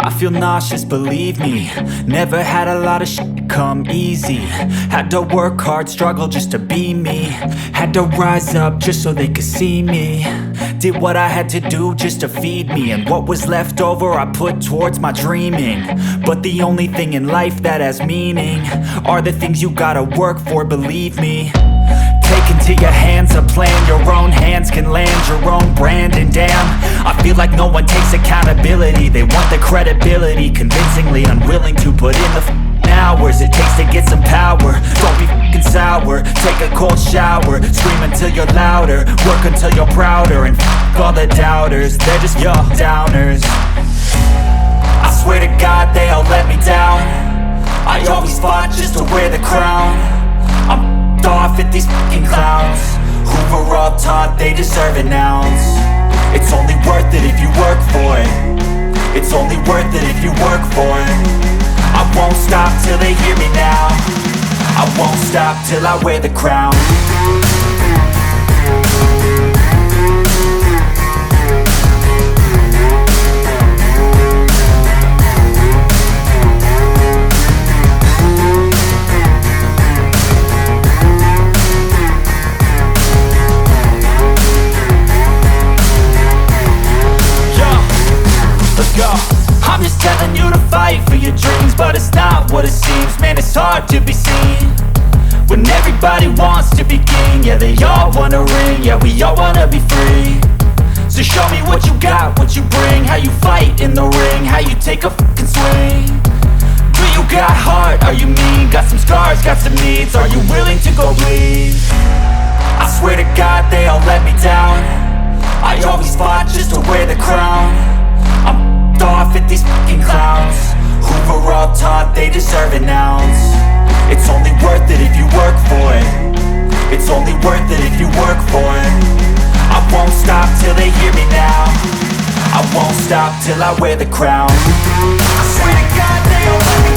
I feel nauseous, believe me. Never had a lot of shit come easy. Had to work hard, struggle just to be me. Had to rise up just so they could see me. Did what I had to do just to feed me, and what was left over I put towards my dreaming. But the only thing in life that has meaning are the things you gotta work for, believe me. Take into your hands a plan, your own hands can land your own brand. And damn, I feel like no one takes accountability. They want the credibility, convincingly unwilling to put in the hours it takes to get some power. Don't be f***ing sour, take a cold shower. Scream until you're louder, work until you're prouder. And f*** all the doubters, they're just your downers. I swear to God they all let me down. I always fought just to wear the crown. I'm off at these fucking clowns who were all taught they deserve an ounce. It's only worth it if you work for it. It's only worth it if you work for it. I won't stop till they hear me now. I won't stop till I wear the crown. I'm just telling you to fight for your dreams, but it's not what it seems. Man, it's hard to be seen when everybody wants to be king. Yeah, they all wanna ring, yeah, we all wanna be free. So show me what you got, what you bring, how you fight in the ring, how you take a fucking swing. Do you got heart, are you mean? Got some scars, got some needs, are you willing to go bleed? I swear to God they all let me down. I always fought just to wear the crown. I'm off at these fucking clowns who were all taught they deserve an ounce. It's only worth it if you work for it. It's only worth it if you work for it. I won't stop till they hear me now. I won't stop till I wear the crown. I swear to God they all let me